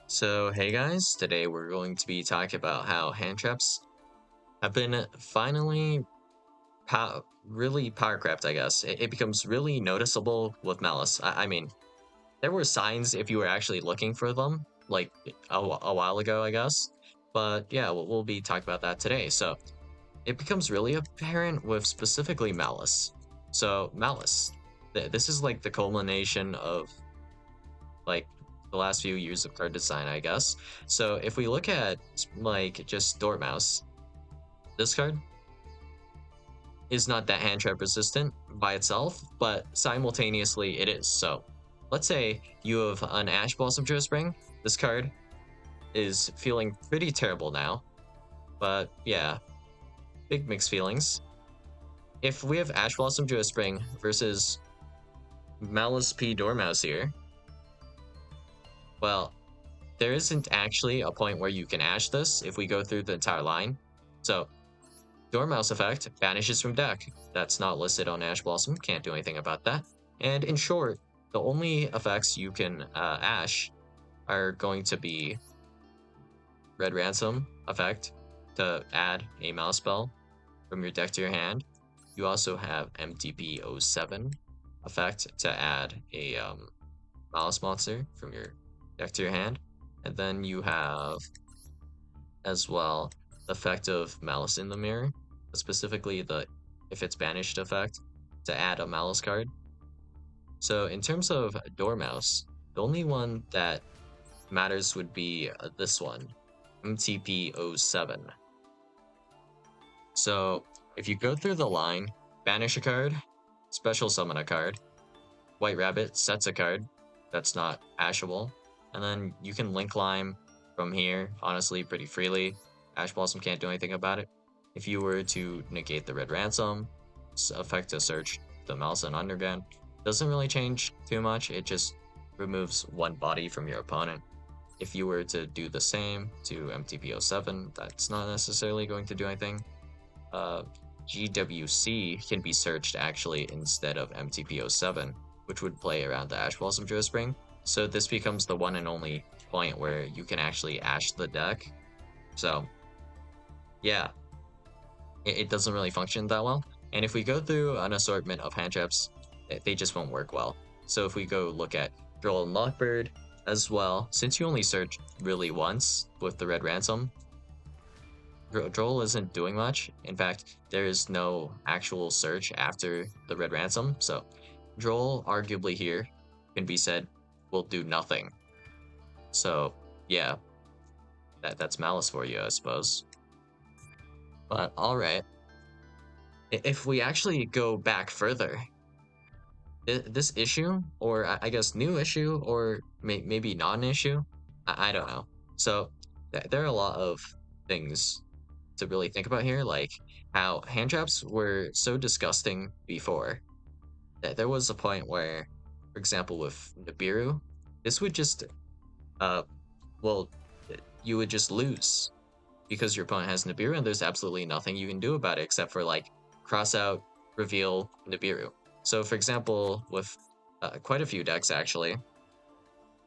So, hey guys, today we're going to be talking about how hand traps have been finally really powercraft, I guess. It becomes really noticeable with Malice. I mean, there were signs if you were actually looking for them, like a while ago, I guess. But yeah, we'll be talking about that today. So, it becomes really apparent with specifically Malice. So, Malice, this is like the culmination of like the last few years of card design, I guess. So if we look at like just Dormouse, this card is not that hand trap resistant by itself, but simultaneously it is. So let's say you have an Ash Blossom Spring. This card is feeling pretty terrible now, but yeah, big mixed feelings. If we have Ash Blossom Spring versus Malice P Dormouse here, well, there isn't actually a point where you can Ash this if we go through the entire line. So Dormouse effect banishes from deck. That's not listed on Ash Blossom, can't do anything about that. And in short, the only effects you can Ash are going to be Red Ransom effect to add a Mouse spell from your deck to your hand. You also have MTP07 effect to add a Malice monster from your deck to your hand. And then you have as well the effect of Malice in the Mirror, specifically the if it's banished effect to add a Malice card. So in terms of Dormouse, the only one that matters would be this one, MTP07. So if you go through the line, banish a card, special summon a card, White Rabbit sets a card that's not ashable, and then you can link climb from here, honestly, pretty freely. Ash Blossom can't do anything about it. If you were to negate the Red Ransom, effect to search the Mouse and Underground, doesn't really change too much, it just removes one body from your opponent. If you were to do the same to MTP07, that's not necessarily going to do anything. GWC can be searched actually instead of MTP07, which would play around the Ash Blossom Spring. So this becomes the one and only point where you can actually Ash the deck. So yeah, it doesn't really function that well. And if we go through an assortment of hand traps, they just won't work well. So if we go look at Droll and Lockbird as well, since you only search really once with the Red Ransom, Droll isn't doing much. In fact, there is no actual search after the Red Ransom, so Droll arguably here can be said will do nothing. So yeah, that's Malice for you, I suppose. But alright, if we actually go back further, this issue, or I guess new issue, or maybe not an issue, I don't know. So there are a lot of things to really think about here, like how hand traps were so disgusting before that there was a point where, for example, with Nibiru, this would just, uh, well, you would just lose because your opponent has Nibiru and there's absolutely nothing you can do about it except for like cross out, reveal Nibiru. So, for example, with quite a few decks actually,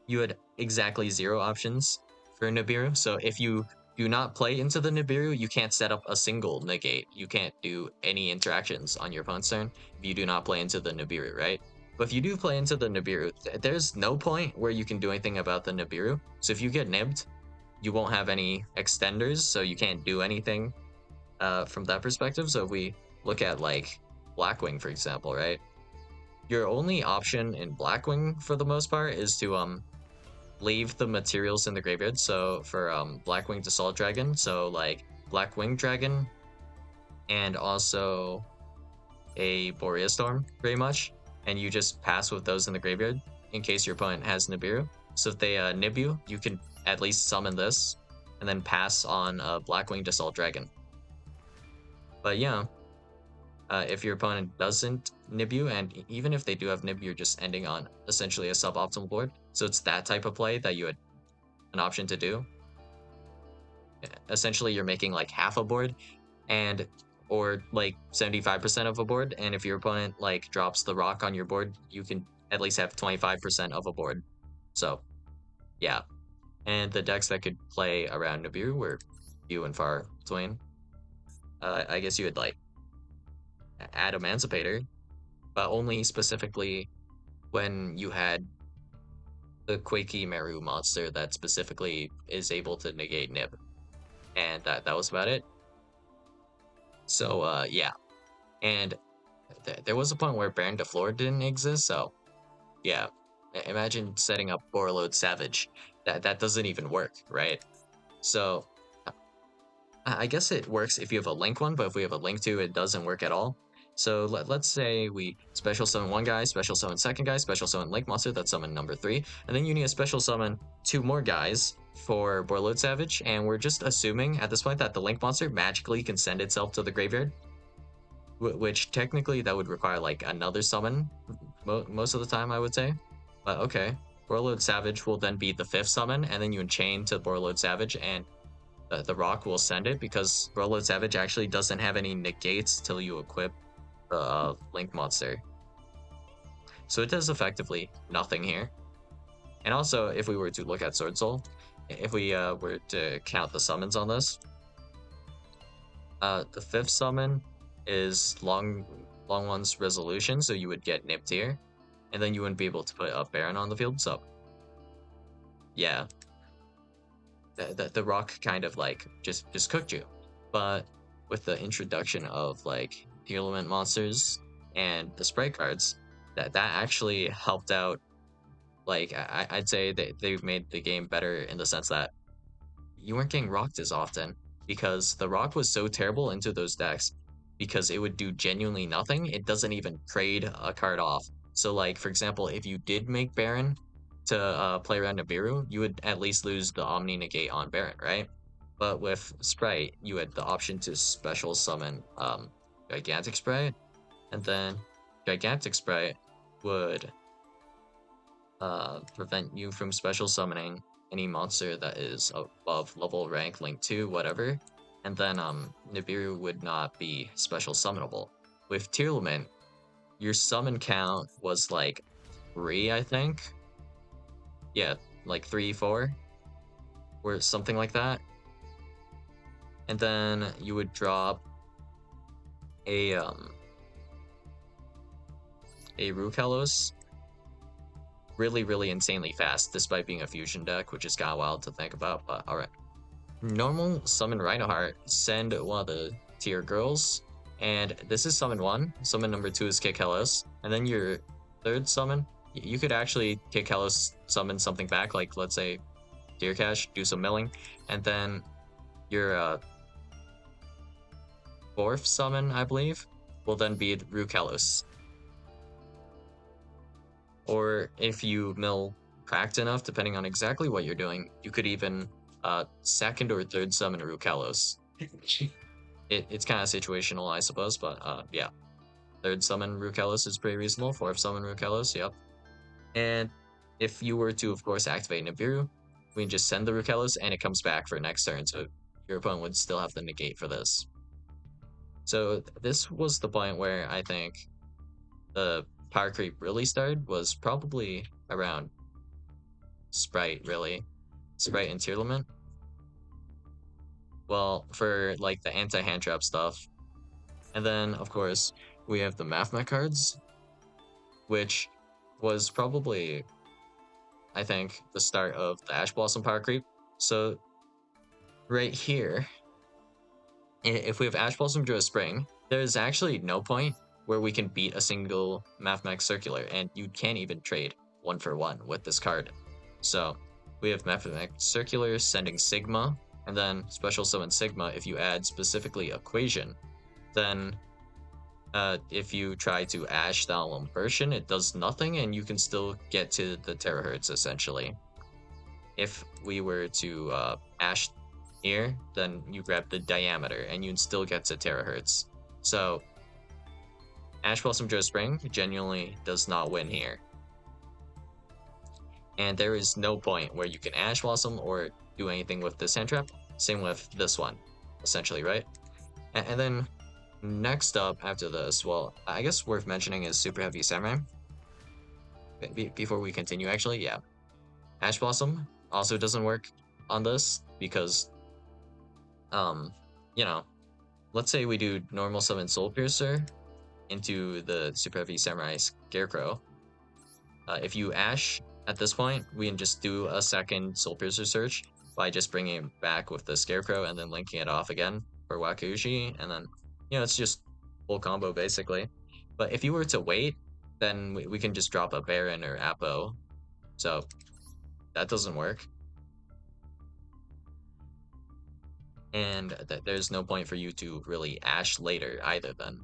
you had exactly 0 options for Nibiru. So if you do not play into the Nibiru, you can't set up a single negate. You can't do any interactions on your opponent's turn if you do not play into the Nibiru, right? But if you do play into the Nibiru, there's no point where you can do anything about the Nibiru. So if you get nibbed, you won't have any extenders, so you can't do anything from that perspective. So if we look at like Blackwing, for example, right? Your only option in Blackwing for the most part is to leave the materials in the graveyard. So for Blackwing Assault Dragon, so like Blackwing Dragon, and also a Borea Storm, pretty much, and you just pass with those in the graveyard in case your opponent has Nibiru. So if they nib you, you can at least summon this, and then pass on Blackwing Assault Dragon. But yeah, if your opponent doesn't nib you, and even if they do have nib, you're just ending on essentially a suboptimal board. So it's that type of play that you had an option to do. Essentially, you're making like half a board, and or like 75% of a board. And if your opponent like drops the rock on your board, you can at least have 25% of a board. So yeah, And the decks that could play around Nibiru were few and far between. I guess you would like add Emancipator, but only specifically when you had the Quakey Meru monster that specifically is able to negate Nib. And that was about it. So yeah. And there was a point where Baron de Fleur didn't exist, so yeah. Imagine setting up Borreload Savage. That doesn't even work, right? So I guess it works if you have a link one, but if we have a link two, it doesn't work at all. So let's say we special summon one guy, special summon second guy, special summon link monster, that's summon number 3, and then you need to special summon 2 more guys for Borreload Savage, and we're just assuming at this point that the link monster magically can send itself to the graveyard, which technically that would require like another summon most of the time, I would say. But okay, Borreload Savage will then be the 5th summon, and then you enchain to Borreload Savage, and the rock will send it because Borreload Savage actually doesn't have any negates till you equip the Link monster. So it does effectively nothing here. And also, if we were to look at Sword Soul, if we were to count the summons on this, the 5th summon is Long One's Resolution, so you would get nipped here, and then you wouldn't be able to put a Baron on the field. So yeah, the rock kind of like just cooked you. But with the introduction of like the element monsters and the sprite cards, that actually helped out. Like I'd say they've made the game better in the sense that you weren't getting rocked as often because the rock was so terrible into those decks because it would do genuinely nothing. It doesn't even trade a card off. So like for example, if you did make Baron to play around Nibiru, you would at least lose the Omni Negate on Baron, right? But with Sprite, you had the option to special summon Gigantic Sprite, and then Gigantic Sprite would prevent you from special summoning any monster that is above level rank link 2 whatever, and then Nibiru would not be special summonable. With Tearlament, your summon count was like 3, I think. Yeah, like 3 4 or something like that. And then you would drop a Rukalos really insanely fast despite being a fusion deck, which is kind of wild to think about, but all right. Normal summon Rhinoheart, send one of the tier girls, and this is summon 1. Summon number 2 is Kick Hellos, and then your 3rd summon, you could actually Kick Hellos, summon something back, like let's say Deer Cash, do some milling, and then your 4th summon, I believe, will then be Rukalos. Or if you mill cracked enough, depending on exactly what you're doing, you could even 2nd or 3rd summon Rukalos. It's kind of situational, I suppose, but yeah. 3rd summon Rukalos is pretty reasonable. 4th summon Rukalos, yep. And if you were to, of course, activate Nibiru, we can just send the Rukalos and it comes back for next turn, so your opponent would still have the negate for this. So this was the point where I think the power creep really started, was probably around Sprite, really. Sprite and Tearlament. Well, for like the anti-Handtrap stuff. And then, of course, we have the Mathmech cards, which was probably, I think, the start of the Ash Blossom power creep. So right here, if we have Ash Blossom Druid Spring, there's actually no point where we can beat a single Mathmech Circular, and you can't even trade 1 for 1 with this card. So we have Mathmech Circular sending Sigma, and then special summon Sigma if you add specifically Equation. Then if you try to Ash the version, it does nothing, and you can still get to the terahertz essentially. If we were to Ash here, then you grab the diameter, and you'd still get to terahertz. So Ash Blossom Druid Spring genuinely does not win here. And there is no point where you can Ash Blossom or do anything with this hand trap. Same with this one, essentially, right? And then next up after this, well, I guess worth mentioning is Super Heavy Samurai. Before we continue, actually, yeah. Ash Blossom, also doesn't work on this because, you know, let's say we do normal summon Soul Piercer into the Super Heavy Samurai Scarecrow. If you Ash at this point, we can just do a second Soul Piercer search by just bringing it back with the Scarecrow and then linking it off again for Wakushi, and then, it's just full combo basically. But if you were to wait, then we can just drop a Baron or Apo, so that doesn't work. And there's no point for you to really Ash later either then.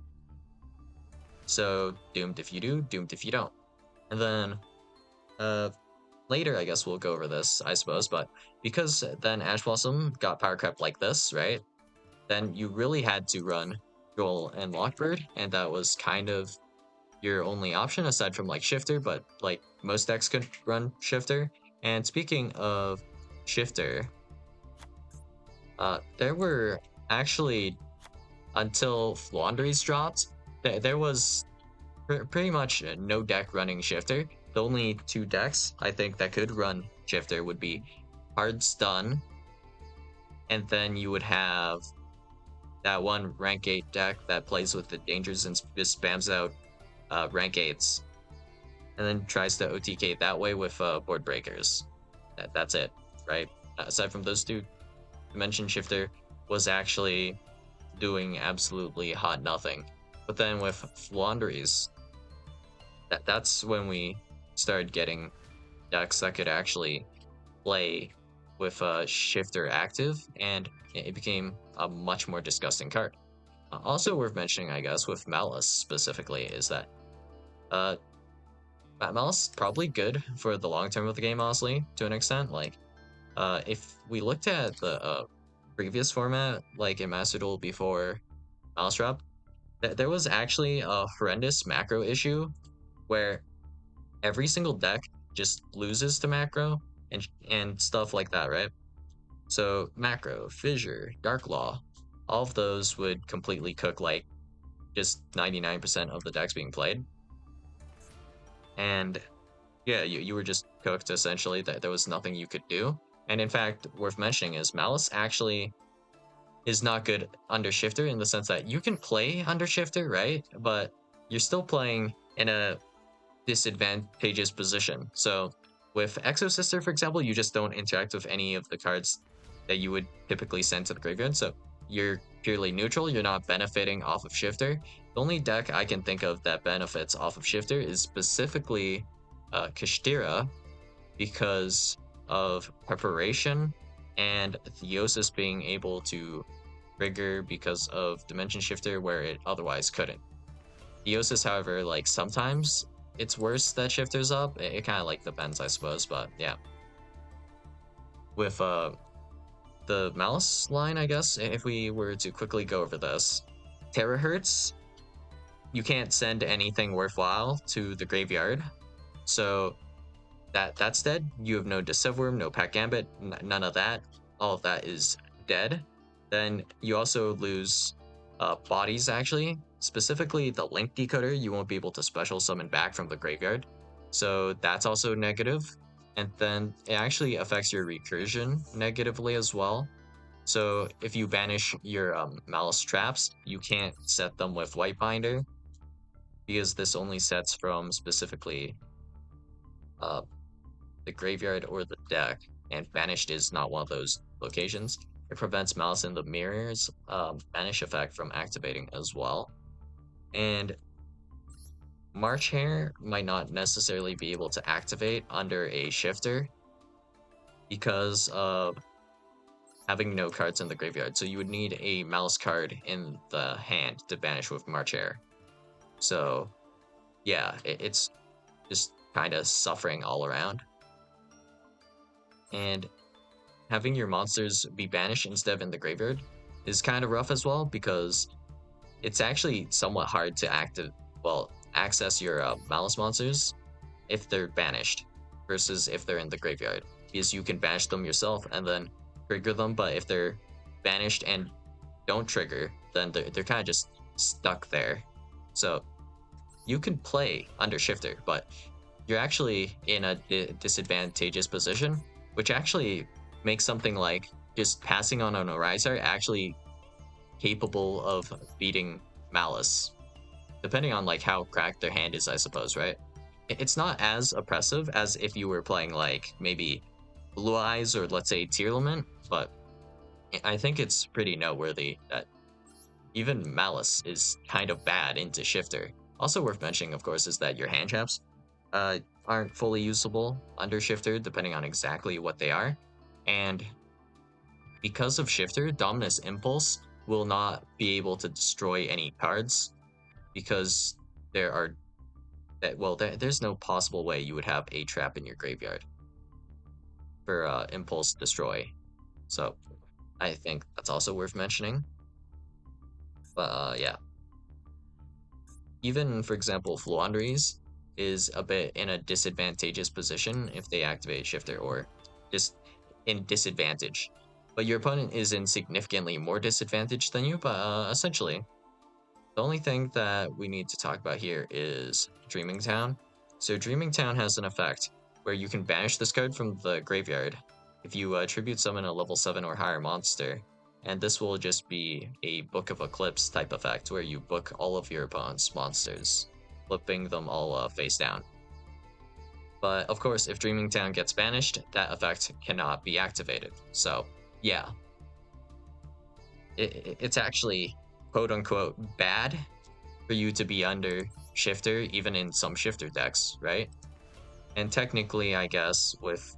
So doomed if you do, doomed if you don't. And then later I guess we'll go over this, I suppose, but because then Ash Blossom got power crept like this, right? Then you really had to run Joel and Lockbird, and that was kind of your only option aside from like Shifter, but like most decks could run Shifter. And speaking of Shifter, there were actually, until Flaundries dropped, there was pretty much no deck running Shifter. The only two decks I think that could run Shifter would be Hard Stun, and then you would have that one rank 8 deck that plays with the dangers and just spams out rank 8s, and then tries to OTK that way with board breakers. That's it, right? Aside from those two, Dimension Shifter was actually doing absolutely hot nothing. But then with Flaundries, that's when we started getting decks that could actually play with a Shifter active, and it became a much more disgusting card. Also worth mentioning, I guess, with Malice specifically, is that Malice probably good for the long term of the game, honestly, to an extent. Like, if we looked at the previous format, like in Master Duel before Malice Drop, there was actually a horrendous macro issue where every single deck just loses to macro and stuff like that, right? So macro, fissure, dark law, all of those would completely cook like just 99% of the decks being played. And yeah, you were just cooked essentially, that there was nothing you could do. And in fact, worth mentioning is Malice actually is not good under Shifter in the sense that you can play under Shifter, right? But you're still playing in a disadvantageous position. So with Exo Sister, for example, you just don't interact with any of the cards that you would typically send to the graveyard. So you're purely neutral. You're not benefiting off of Shifter. The only deck I can think of that benefits off of Shifter is specifically Kashtira, because of preparation and Theosis being able to trigger because of Dimension Shifter where it otherwise couldn't. Theosis, however, like sometimes it's worse that Shifter's up. It kind of like depends, I suppose, but yeah. With the Malice line, I guess, if we were to quickly go over this, Terahertz, you can't send anything worthwhile to the graveyard, so that's dead. You have no Deceiveworm, no Pack Gambit, none of that. All of that is dead. Then you also lose bodies, actually. Specifically, the Link Decoder, you won't be able to special summon back from the graveyard. So that's also negative. And then it actually affects your recursion negatively as well. So if you banish your Malice Traps, you can't set them with White Binder, because this only sets from specifically the graveyard or the deck, and banished is not one of those locations. It prevents Malice in the Mirror's banish effect from activating as well. And March Hare might not necessarily be able to activate under a Shifter because of having no cards in the graveyard. So you would need a Malice card in the hand to banish with March Hare. So yeah, it's just kind of suffering all around. And having your monsters be banished instead of in the graveyard is kind of rough as well, because it's actually somewhat hard to access your Malice monsters if they're banished versus if they're in the graveyard, because you can banish them yourself and then trigger them, but if they're banished and don't trigger, then they're kind of just stuck there. So you can play under Shifter, but you're actually in a disadvantageous position which actually makes something like just passing on an Orizer actually capable of beating Malice, depending on like how cracked their hand is, I suppose, right? It's not as oppressive as if you were playing like maybe Blue Eyes or let's say Tearlament, but I think it's pretty noteworthy that even Malice is kind of bad into Shifter. Also worth mentioning, of course, is that your Handtraps aren't fully usable under Shifter, depending on exactly what they are. And because of Shifter, Dominus Impulse will not be able to destroy any cards because there are there's no possible way you would have a trap in your graveyard for Impulse Destroy. So I think that's also worth mentioning. But yeah, even for example, Fluandries is a bit in a disadvantageous position if they activate Shifter, or just in disadvantage. But your opponent is in significantly more disadvantage than you, but essentially, the only thing that we need to talk about here is Dreaming Town. So Dreaming Town has an effect where you can banish this card from the graveyard if you tribute summon a level 7 or higher monster, and this will just be a Book of Eclipse type effect where you book all of your opponent's monsters, flipping them all face down. But of course, if Dreaming Town gets banished, that effect cannot be activated. So yeah, it's actually quote unquote bad for you to be under Shifter, even in some Shifter decks, right? And technically, I guess, with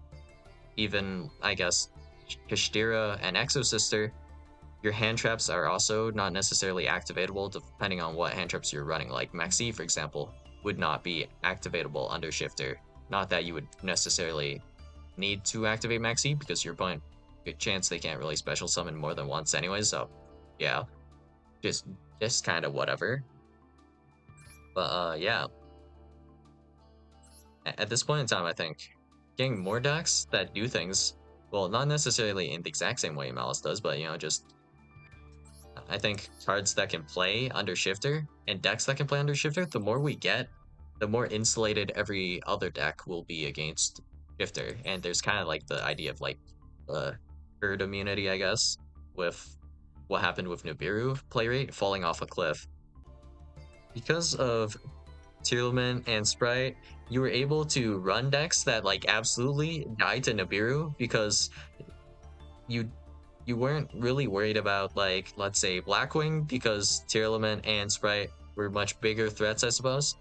even, I guess, Kashtira and Exosister, your hand traps are also not necessarily activatable depending on what hand traps you're running. Like Maxi, for example, would not be activatable under Shifter. Not that you would necessarily need to activate Maxi, because your opponent, good chance they can't really special summon more than once anyway, so yeah, just kind of whatever. But yeah, at this point in time, I think getting more decks that do things, well, not necessarily in the exact same way Malice does, but just I think cards that can play under Shifter and decks that can play under Shifter, the more we get, the more insulated every other deck will be against Shifter. And there's kind of like the idea of like herd immunity, I guess, with what happened with Nibiru play rate falling off a cliff. Because of Tearlament and Sprite, you were able to run decks that like absolutely die to Nibiru because you weren't really worried about like, let's say, Blackwing, because Tearlament and Sprite were much bigger threats, I suppose,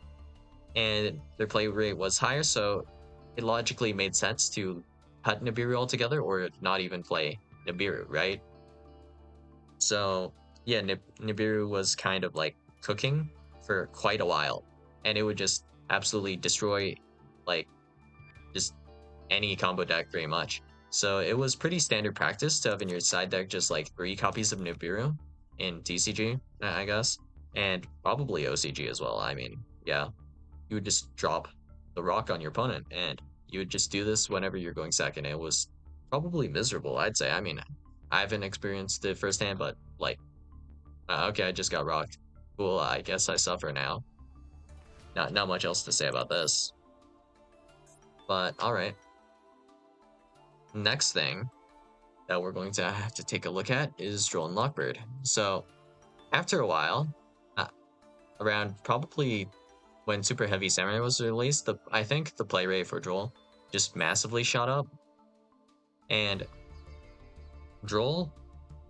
and their play rate was higher, so it logically made sense to cut Nibiru altogether or not even play Nibiru, right? So yeah, Nibiru was kind of like cooking for quite a while, and it would just absolutely destroy like just any combo deck pretty much. So it was pretty standard practice to have in your side deck just like 3 copies of Nibiru in TCG, I guess, and probably OCG as well. I mean, yeah, you would just drop the rock on your opponent, and you would just do this whenever you're going second. It was probably miserable, I'd say. I mean, I haven't experienced it firsthand, but like, okay, I just got rocked. Cool, I guess I suffer now. Not much else to say about this. But all right. Next thing that we're going to have to take a look at is Droll and Lockbird. So after a while, around probably when Super Heavy Samurai was released, I think the play rate for Droll just massively shot up. And Droll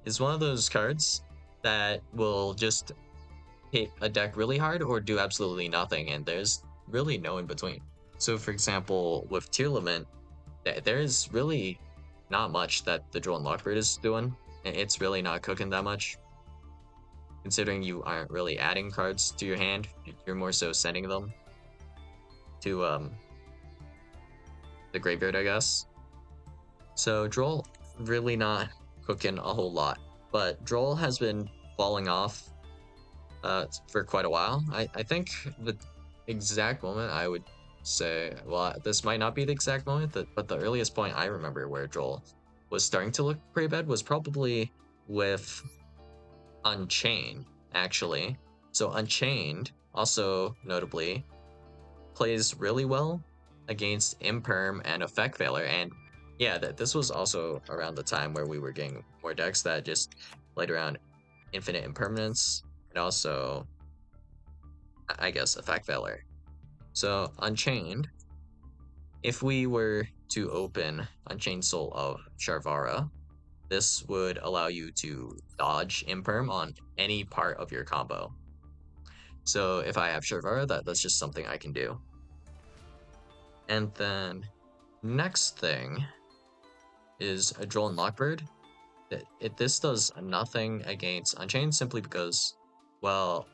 is one of those cards that will just hit a deck really hard or do absolutely nothing, and there's really no in between. So for example, with Tearlament, there is really not much that the Droll and Lockbird is doing. It's really not cooking that much, considering you aren't really adding cards to your hand. You're more so sending them to the graveyard, I guess. So Droll really not cooking a whole lot, but Droll has been falling off for quite a while. I think the exact moment I would say, well, this might not be the exact moment, but the earliest point I remember where Droll was starting to look pretty bad was probably with Unchained, actually. So Unchained, also notably, plays really well against Imperm and Effect Veiler, and yeah, this was also around the time where we were getting more decks that just played around infinite impermanence and also, I guess, effect failure. So Unchained, if we were to open Unchained Soul of Sharvara, this would allow you to dodge imperm on any part of your combo. So if I have Sharvara, that's just something I can do. And then next thing is a Droll and Lockbird. This does nothing against Unchained simply because, well,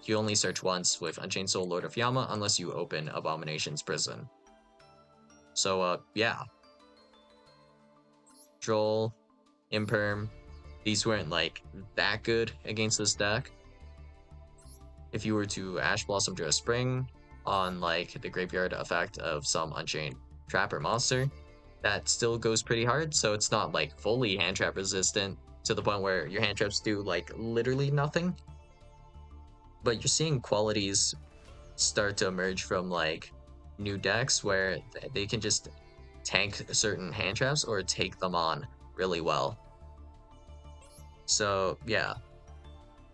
you only search once with Unchained Soul Lord of Yama unless you open Abomination's Prison. So yeah, Droll, Imperm, these weren't like that good against this deck. If you were to Ash Blossom Drift Spring on like the graveyard effect of some Unchained trap or monster, that still goes pretty hard, so it's not like fully hand trap resistant to the point where your hand traps do like literally nothing. But you're seeing qualities start to emerge from like new decks where they can just tank certain hand traps or take them on really well. So yeah,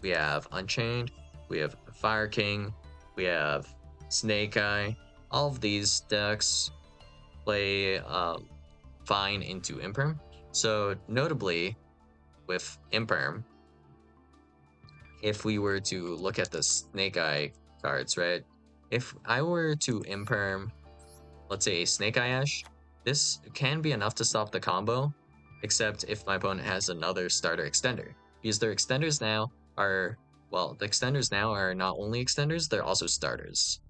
we have Unchained, we have Fire King, we have Snake Eye. All of these decks play fine into Imperm. So notably with Imperm, if we were to look at the Snake Eye cards, right? If I were to Imperm, let's say Snake Eye Ash, this can be enough to stop the combo, except if my opponent has another starter extender. Because their extenders now are, well, the extenders now are not only extenders, they're also starters,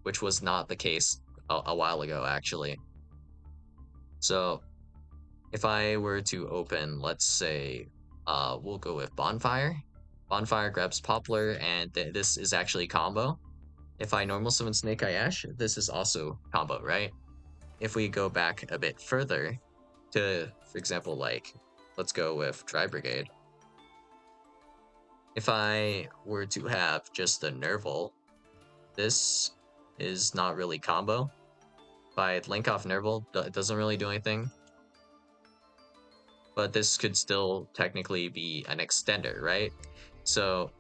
which was not the case a while ago, actually. So if I were to open, let's say, we'll go with Bonfire. Bonfire grabs Poplar, and this is actually combo. If I normal summon Snake Eye Ash, this is also combo, right? If we go back a bit further to, for example, like, let's go with Dry Brigade. If I were to have just the Nerval, this is not really combo. If I link off Nerval, it doesn't really do anything. But this could still technically be an extender, right? So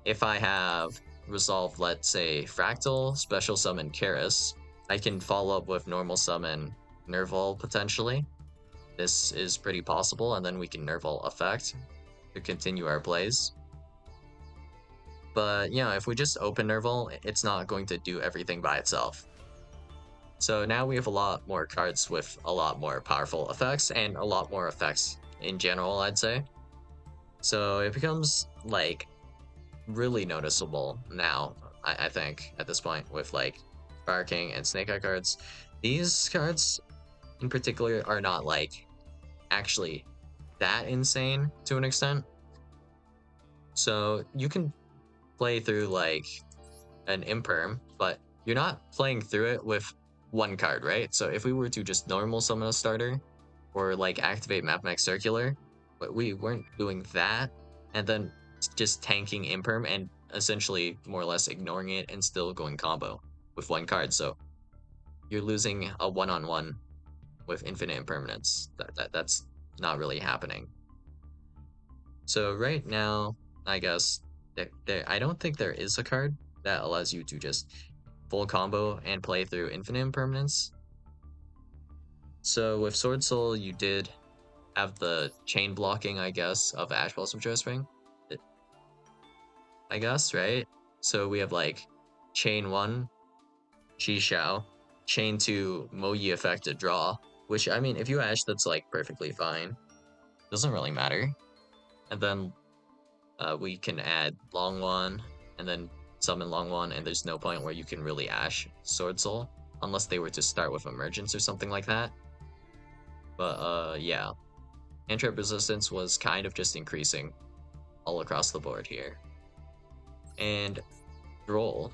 if I have Resolve, let's say, Fractal, Special Summon Karis, I can follow up with Normal Summon Nerval potentially. This is pretty possible, and then we can Nerval effect to continue our plays. But, you know, if we just open Nerval, it's not going to do everything by itself. So now we have a lot more cards with a lot more powerful effects, and a lot more effects in general, I'd say. So it becomes, like, really noticeable now, I think, at this point, with, like, Fire King and Snake Eye cards. These cards, in particular, are not, like, actually that insane to an extent. So you can play through like an Imperm, but you're not playing through it with one card, right? So if we were to just normal summon a starter or like activate Mathemax Circular, but we weren't doing that, and then just tanking Imperm and essentially more or less ignoring it and still going combo with one card. So you're losing a one-on-one with infinite impermanence. That's not really happening. So right now, I guess I don't think there is a card that allows you to just full combo and play through infinite impermanence. So with Sword Soul, you did have the chain blocking, I guess, of Ash Blossom Spring. I guess, right? So we have like chain 1, Chi Xiao, chain 2, Mo Yi effect to draw, which I mean, if you Ash, that's like perfectly fine. Doesn't really matter. And then we can add Long One and then summon Long One, and there's no point where you can really Ash Sword Soul unless they were to start with Emergence or something like that. But yeah, Handtrap resistance was kind of just increasing all across the board here. And Droll,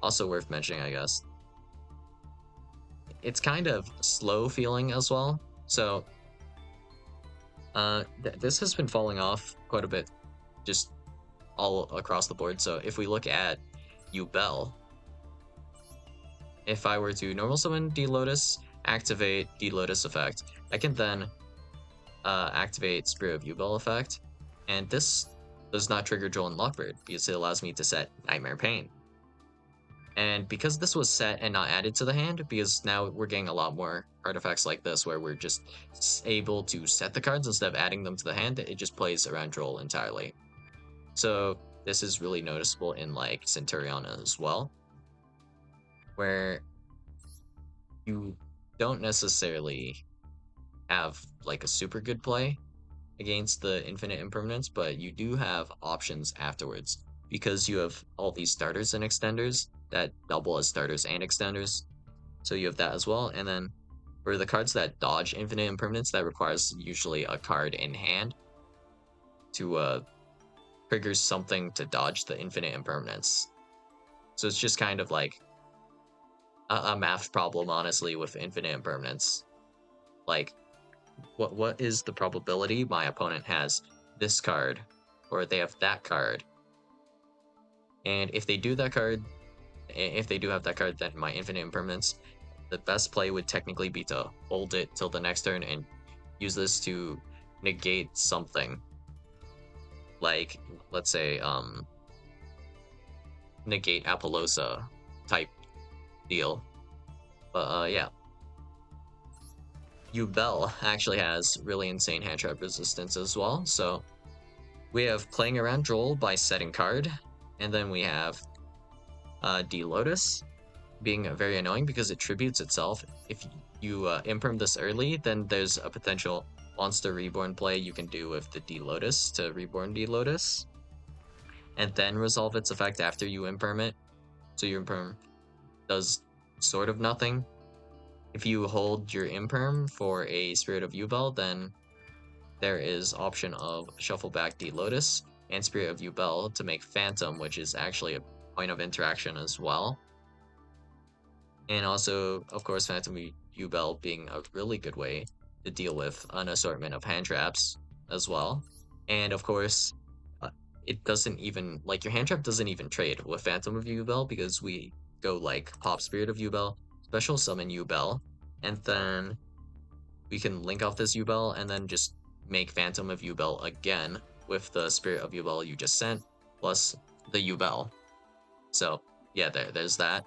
also worth mentioning, I guess. It's kind of slow feeling as well. So this has been falling off quite a bit, just all across the board. So if we look at Yubel, if I were to normal summon D-Lotus, activate the Lotus effect, I can then activate Spirit of Yubel effect, and this does not trigger Joel and Lockbird because it allows me to set Nightmare Pain. And because this was set and not added to the hand, because now we're getting a lot more artifacts like this where we're just able to set the cards instead of adding them to the hand, it just plays around Joel entirely. So this is really noticeable in like Centurion as well, where you don't necessarily have like a super good play against the infinite impermanence, but you do have options afterwards because you have all these starters and extenders that double as starters and extenders. So you have that as well. And then for the cards that dodge infinite impermanence, that requires usually a card in hand to trigger something to dodge the infinite impermanence. So it's just kind of like a math problem, honestly, with infinite impermanence. Like, what is the probability my opponent has this card, or they have that card? And if they do that card, if they do have that card, then my infinite impermanence, the best play would technically be to hold it till the next turn and use this to negate something. Like, let's say, negate Apollosa type deal. But yeah. Yubel actually has really insane hand trap resistance as well. So we have playing around Joel by setting card, and then we have D Lotus being very annoying because it tributes itself. If you imperm this early, then there's a potential monster reborn play you can do with the D Lotus to reborn D Lotus, and then resolve its effect after you imperm it. So your imperm does sort of nothing. If you hold your imperm for a Spirit of Yubel, then there is option of shuffle back D Lotus and Spirit of Yubel to make Phantom, which is actually a point of interaction as well. And also, of course, Phantom Yubel being a really good way to deal with an assortment of hand traps as well. And of course, it doesn't even, like, your hand trap doesn't even trade with Phantom of Yubel because we go like Pop Spirit of Yubel, Special Summon Yubel, and then we can link off this Yubel and then just make Phantom of Yubel again with the Spirit of Yubel you just sent, plus the Yubel. So yeah, there's that.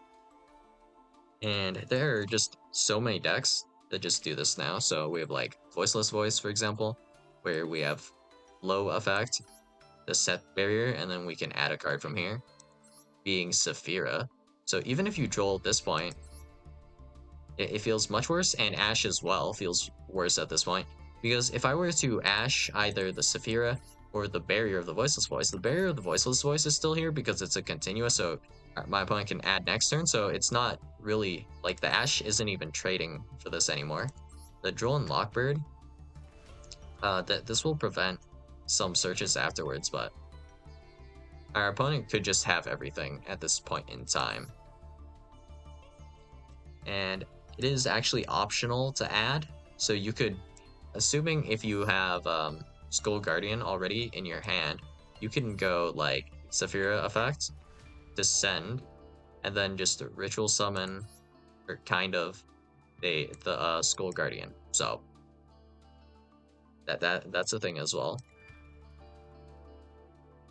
And there are just so many decks that just do this now. So we have like Voiceless Voice, for example, where we have low effect, the set barrier, and then we can add a card from here, being Saphira. So even if you Joel at this point, it feels much worse, and Ash as well feels worse at this point. Because if I were to Ash either the Saphira or the barrier of the Voiceless Voice, the barrier of the Voiceless Voice is still here because it's a continuous, so my opponent can add next turn, so it's not really, like, the Ash isn't even trading for this anymore. The Droll and Lockbird, this will prevent some searches afterwards, but our opponent could just have everything at this point in time. And it is actually optional to add, so you could, assuming if you have Skull Guardian already in your hand, you can go like Saphira effect, Descend, and then just Ritual Summon, or kind of the Skull Guardian. So that's a thing as well.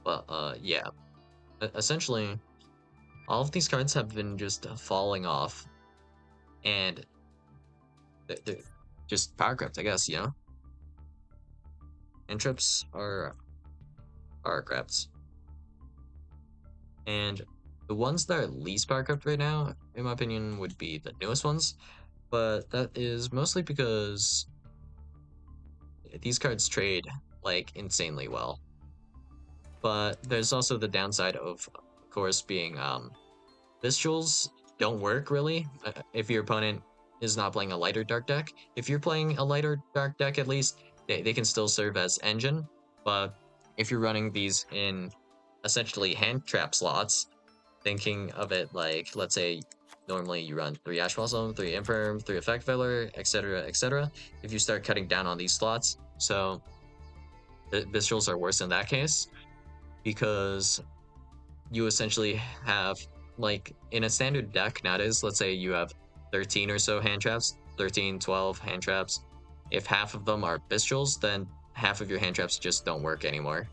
But yeah, essentially all of these cards have been just falling off, and they're just power crept, I guess, you know. Handtraps are power crept. And the ones that are least power crept right now, in my opinion, would be the newest ones. But that is mostly because these cards trade like insanely well. But there's also the downside of course, being Visuals don't work really if your opponent is not playing a lighter dark deck. If you're playing a lighter dark deck, at least they can still serve as engine. But if you're running these in essentially hand trap slots, thinking of it like, let's say normally you run 3 Ash Blossom, 3 Infirm, 3 Effect Veiler, etc., etc. If you start cutting down on these slots, so the Visuals are worse in that case, because you essentially have, like, in a standard deck nowadays, let's say you have 13 or so hand traps, 13, 12 hand traps. If half of them are Bistrels, then half of your hand traps just don't work anymore.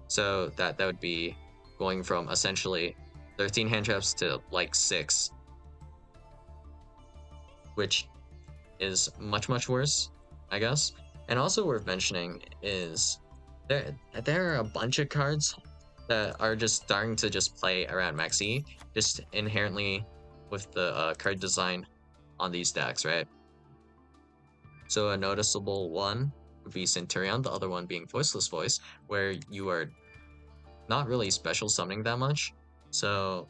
So that would be going from essentially 13 hand traps to like 6, which is much worse, I guess. And also worth mentioning is there are a bunch of cards that are just starting to just play around Max E, just inherently with the card design on these decks, right? So a noticeable one would be Centurion, the other one being Voiceless Voice, where you are not really special summoning that much. So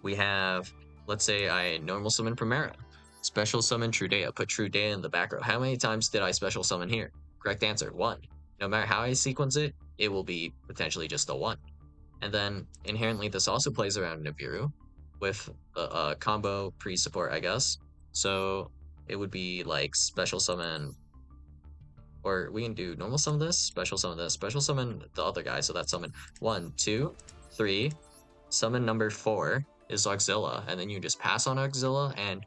we have, let's say I normal summon Primera, special summon Trudea, put Trudea in the back row. How many times did I special summon here? Correct answer, 1. No matter how I sequence it, it will be potentially just a 1. And then inherently this also plays around Nibiru with a combo pre-support, I guess. So it would be like special summon, or we can do normal summon this, special summon the other guy. So that's summon 1, 2, 3. Summon number 4 is Auxilla, and then you just pass on Auxilla, and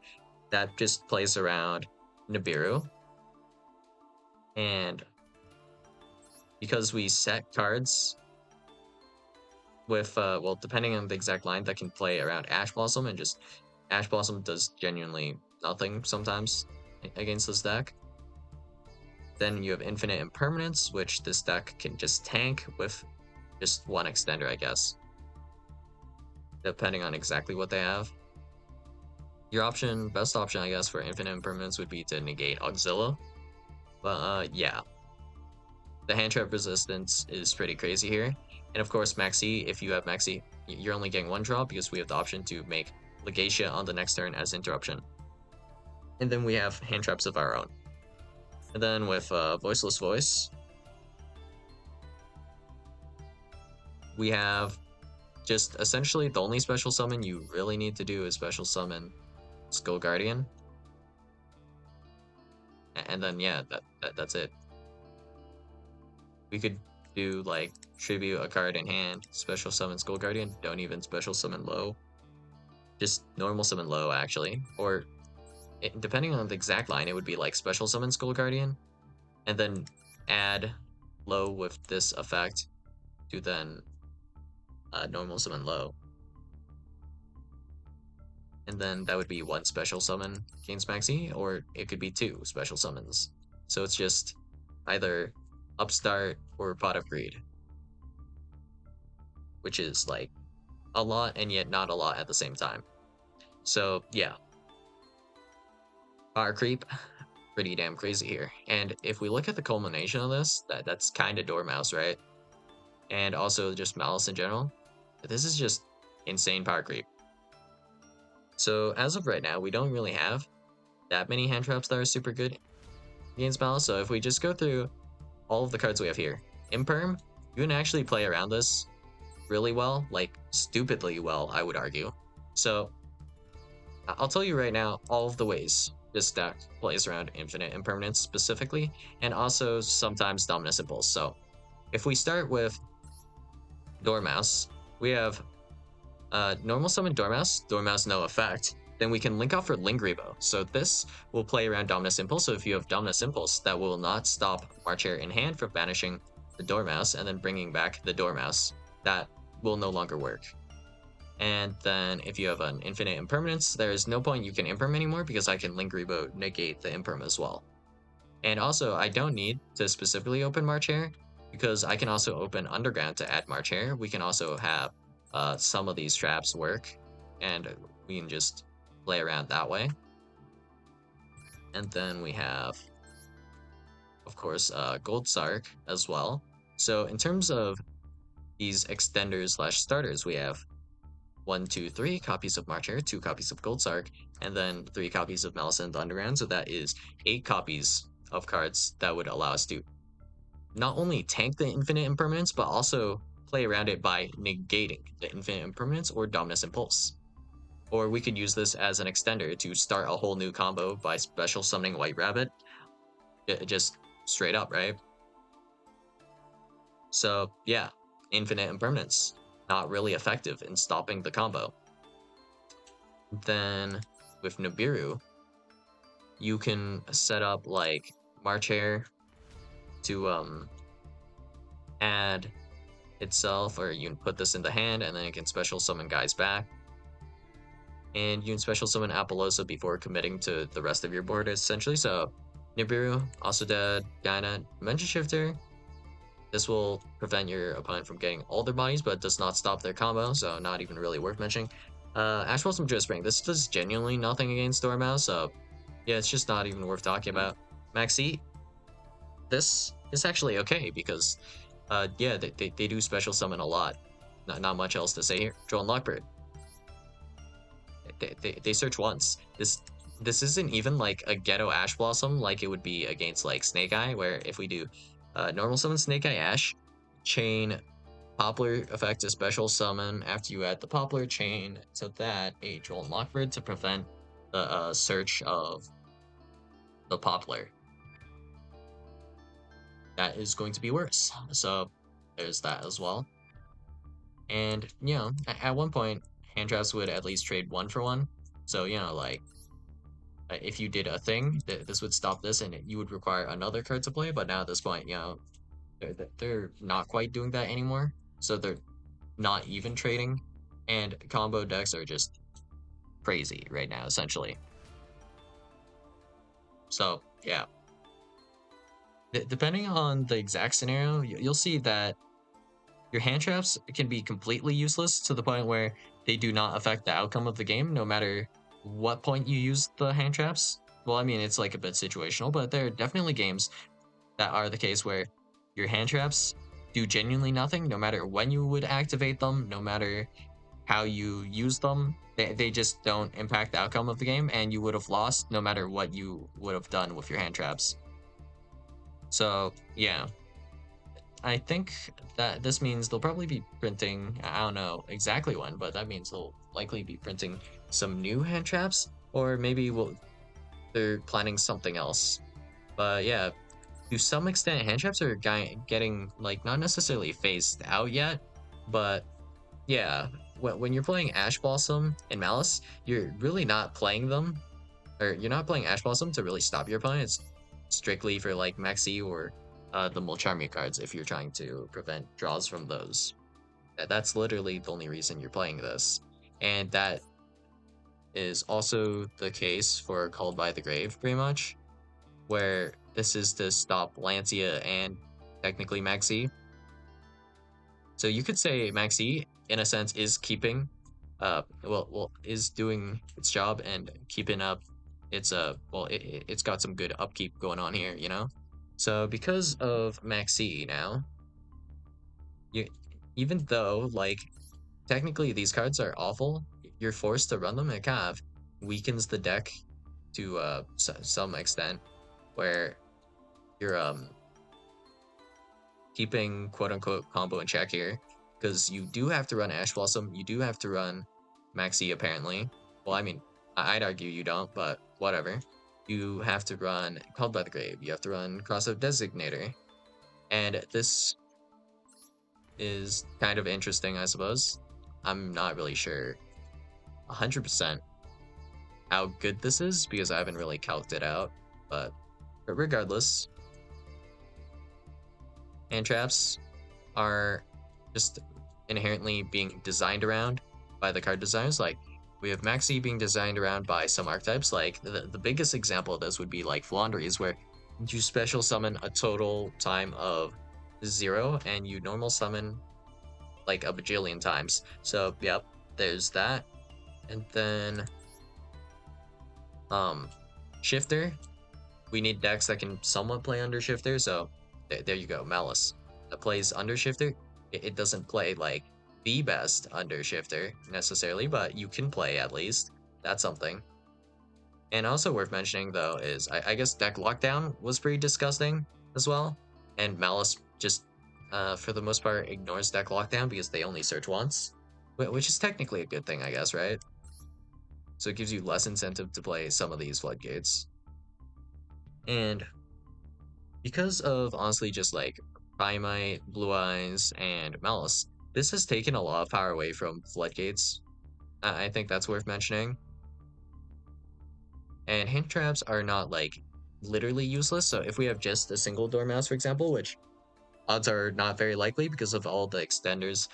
that just plays around Nibiru. And because we set cards with, well, depending on the exact line, that can play around Ash Blossom, and just Ash Blossom does genuinely nothing sometimes against this deck. Then you have Infinite Impermanence, which this deck can just tank with just 1 extender, I guess, depending on exactly what they have. Your best option, I guess, for Infinite Impermanence would be to negate Auxilla. But yeah, the hand trap resistance is pretty crazy here. And of course, Maxi, if you have Maxi, you're only getting 1 draw because we have the option to make Legacia on the next turn as interruption. And then we have hand traps of our own. And then with Voiceless Voice, we have just essentially the only special summon you really need to do is special summon Skull Guardian. And then yeah, that's it. We could do like tribute a card in hand, special summon Skull Guardian, don't even special summon low. Just normal summon low actually. Or depending on the exact line, it would be like special summon Skull Guardian, and then add low with this effect to then normal summon low. And then that would be 1 special summon against Maxi, or it could be 2 special summons. So it's just either Upstart or Pot of Greed, which is like a lot and yet not a lot at the same time. So yeah, power creep, pretty damn crazy here. And if we look at the culmination of this, that's kind of Dormouse, right? And also just Malice in general, this is just insane power creep. So as of right now, we don't really have that many hand traps that are super good against Malice. So if we just go through all of the cards we have here, Imperm, you can actually play around this really well, like stupidly well, I would argue. So I'll tell you right now all of the ways this deck plays around Infinite Impermanence specifically, and also sometimes Dominus Impulse. So if we start with Dormouse, we have normal summon Dormouse no effect. Then we can link off for Lingribo. So this will play around Dominus Impulse. So if you have Dominus Impulse, that will not stop March Hare in hand from banishing the Dormouse and then bringing back the Dormouse. That will no longer work. And then if you have an Infinite Impermanence, there is no point you can Imperm anymore because I can Lingribo negate the Imperm as well. And also, I don't need to specifically open March Hare because I can also open Underground to add March Hare. We can also have some of these traps work, and we can just play around that way. And then we have, of course, Gold Sark as well. So in terms of these extenders slash starters, we have 1, 2, 3 copies of March Hare, 2 copies of Gold Sark, and then 3 copies of Malice in the Underground. So that is 8 copies of cards that would allow us to not only tank the Infinite Impermanence, but also play around it by negating the Infinite Impermanence or Dominus Impulse. Or we could use this as an extender to start a whole new combo by special summoning White Rabbit. Just straight up, right? So yeah, Infinite Impermanence, not really effective in stopping the combo. Then with Nibiru, you can set up like March Hare to add itself, or you can put this in the hand and then you can special summon guys back. And you can special summon Apollosa before committing to the rest of your board essentially. So Nibiru, also dead, Gaina, Dimension Shifter. This will prevent your opponent from getting all their bodies, but does not stop their combo, so not even really worth mentioning. Ash Blossom Spring. This does genuinely nothing against Dormouse, so yeah, it's just not even worth talking about. Maxi, this is actually okay because yeah, they do special summon a lot. Not much else to say here. Joel and Lockbird. They search once. This isn't even like a ghetto Ash Blossom like it would be against like Snake Eye, where if we do normal summon Snake Eye Ash, chain Poplar effect a special summon after you add the Poplar chain to that a Joel and Lockbird to prevent the search of the Poplar. That is going to be worse. So there's that as well. And, you know, at one point, Handtraps would at least trade 1-for-1. So, you know, like, if you did a thing, this would stop this and you would require another card to play. But now at this point, you know, they're not quite doing that anymore. So they're not even trading. And combo decks are just crazy right now, essentially. So, yeah. Depending on the exact scenario, you'll see that your hand traps can be completely useless to the point where they do not affect the outcome of the game, no matter what point you use the hand traps. Well, I mean, it's like a bit situational, but there are definitely games that are the case where your hand traps do genuinely nothing, no matter when you would activate them, no matter how you use them. They just don't impact the outcome of the game, and you would have lost no matter what you would have done with your hand traps. So, yeah. I think that this means they'll probably be printing, I don't know exactly when, but that means they'll likely be printing some new hand traps, or maybe they're planning something else. But yeah, to some extent, hand traps are getting, like, not necessarily phased out yet, but yeah, when you're playing Ash Blossom and Malice, you're really not playing them, or you're not playing Ash Blossom to really stop your opponent. It's strictly for like Maxi or the Molcharmia cards if you're trying to prevent draws from those. That's literally the only reason you're playing this. And that is also the case for Called by the Grave, pretty much, where this is to stop Lancia and technically Maxi. So you could say Maxi, in a sense, is keeping, is doing its job and keeping up. It's got some good upkeep going on here, you know. So because of Maxi now, you, even though like technically these cards are awful, you're forced to run them. It kind of weakens the deck to some extent, where you're keeping quote unquote combo in check here, because you do have to run Ash Blossom, you do have to run Maxi apparently. Well, I mean, I'd argue you don't, but whatever. You have to run Called by the Grave, you have to run Crossout Designator, and this is kind of interesting, I suppose. I'm not really sure 100% how good this is because I haven't really calced it out, but regardless, hand traps are just inherently being designed around by the card designers. Like, we have Maxi being designed around by some archetypes. Like, the biggest example of this would be like Flandres, where you special summon a total time of 0 and you normal summon like a bajillion times. So, yep, there's that. And then, Shifter. We need decks that can somewhat play under Shifter, so there you go, Malice. That plays under Shifter. It doesn't play like the best under Shifter necessarily, but you can play at least. That's something. And also worth mentioning though is I guess deck lockdown was pretty disgusting as well. And Malice just for the most part ignores deck lockdown because they only search once, which is technically a good thing, I guess, right? So it gives you less incentive to play some of these floodgates. And because of honestly just like Primite, Blue Eyes, and Malice, this has taken a lot of power away from floodgates. I think that's worth mentioning. And hand traps are not like literally useless. So if we have just a single Dormouse, for example, which odds are not very likely because of all the extenders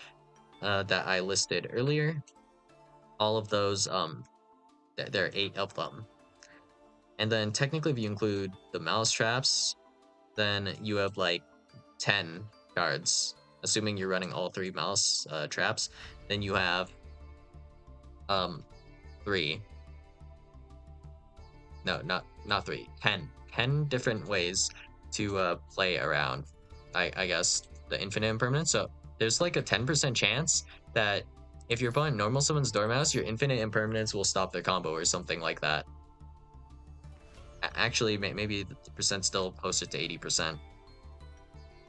that I listed earlier, all of those, there are 8 of them. And then technically, if you include the mouse traps, then you have like 10 cards. Assuming you're running all 3 mouse traps, then you have 3. No, not 3. 10. 10 different ways to play around, I guess, the infinite impermanence. So there's like a 10% chance that if your opponent normal summons Dormouse, your infinite impermanence will stop their combo or something like that. Actually, maybe the percent still closer to 80%.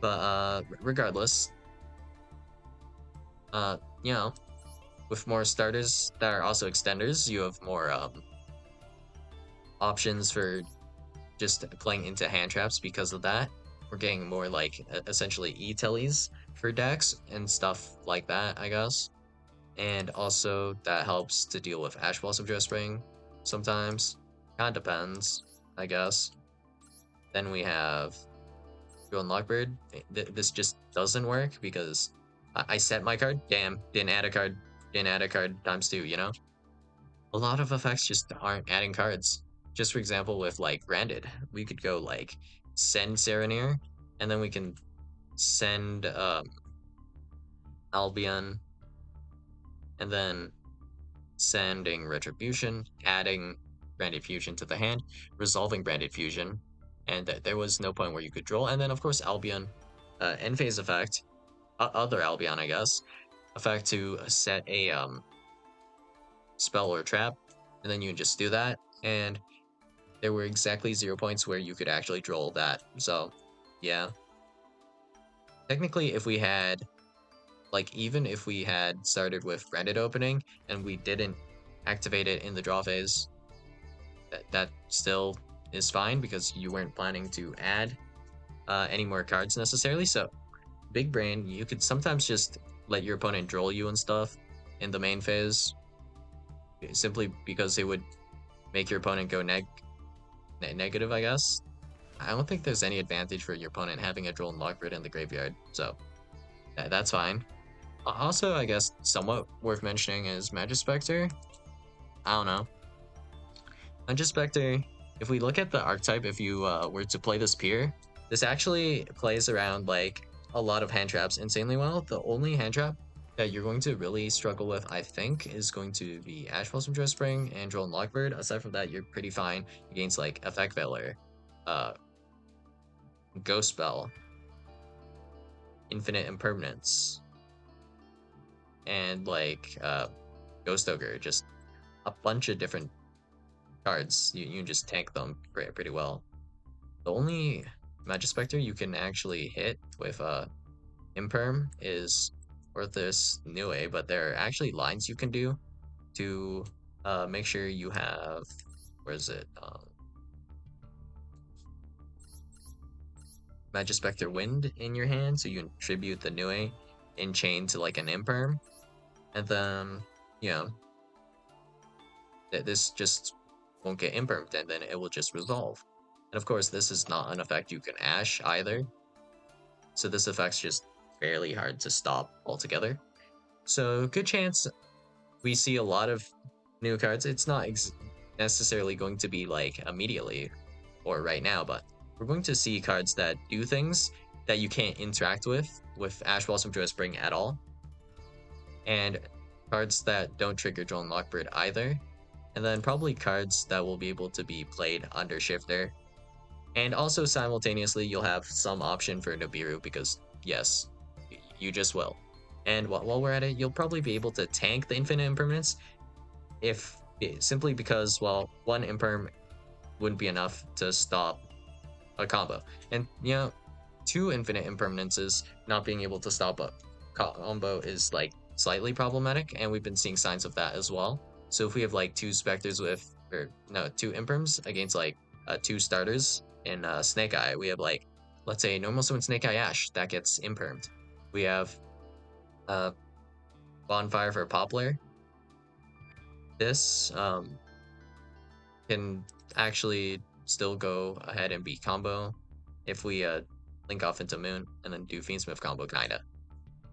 But regardless, you know, with more starters that are also extenders, you have more options for just playing into hand traps because of that. We're getting more like essentially e-tellies for decks and stuff like that, I guess. And also that helps to deal with Ash Blossom Spring sometimes. Kinda depends, I guess. Then we have Drill and Lockbird. This just doesn't work because I set my card, damn, didn't add a card, didn't add a card times 2, you know? A lot of effects just aren't adding cards. Just for example, with like Branded, we could go like send Serenir, and then we can send Albion, and then sending Retribution, adding Branded Fusion to the hand, resolving Branded Fusion, and there was no point where you could draw. And then of course Albion, end phase effect, other Albion, I guess, effect to set a spell or trap, and then you can just do that, and there were exactly 0 points where you could actually draw that. So, yeah. Technically, if we had, like, even if we had started with Branded Opening and we didn't activate it in the draw phase, that still is fine because you weren't planning to add any more cards necessarily. So, Big Brain, you could sometimes just let your opponent draw you and stuff in the main phase simply because it would make your opponent go negative, I guess. I don't think there's any advantage for your opponent having a Droll and Lockbird in the graveyard, so that's fine. Also, I guess somewhat worth mentioning is Magispector. I don't know. Magispector, if we look at the archetype, if you were to play this peer, this actually plays around like a lot of hand traps insanely well. The only hand trap that you're going to really struggle with, I think, is going to be Ash Blossom Spring and Droll and Lockbird. Aside from that, you're pretty fine against like Effect Veiler, uh, Ghost Spell, Infinite Impermanence, and like Ghost Ogre, just a bunch of different cards. You just tank them pretty well. The only Magispector you can actually hit with Imperm is Orthus Nue, but there are actually lines you can do to make sure you have, where is it? Magispector Wind in your hand, so you contribute the Nue in chain to like an Imperm, and then, you know, this just won't get impermed, and then it will just resolve. And of course, this is not an effect you can Ash either, so this effect's just fairly hard to stop altogether. So good chance we see a lot of new cards. It's not necessarily going to be like immediately or right now, but we're going to see cards that do things that you can't interact with Ash Blossom Joy Spring at all, and cards that don't trigger Droll and Lockbird either, and then probably cards that will be able to be played under Shifter. And also simultaneously, you'll have some option for Nibiru because, yes, you just will. And while we're at it, you'll probably be able to tank the Infinite Impermanence if simply because, well, one Imperm wouldn't be enough to stop a combo. And, you know, 2 Infinite Impermanences not being able to stop a combo is like slightly problematic, and we've been seeing signs of that as well. So if we have like 2 Specters with, or no, 2 Imperms against like 2 starters in Snake Eye, we have like, let's say, normal summon Snake Eye Ash that gets Impermed. We have Bonfire for Poplar. This can actually still go ahead and beat combo if we link off into Moon and then do Fiendsmith combo, kinda.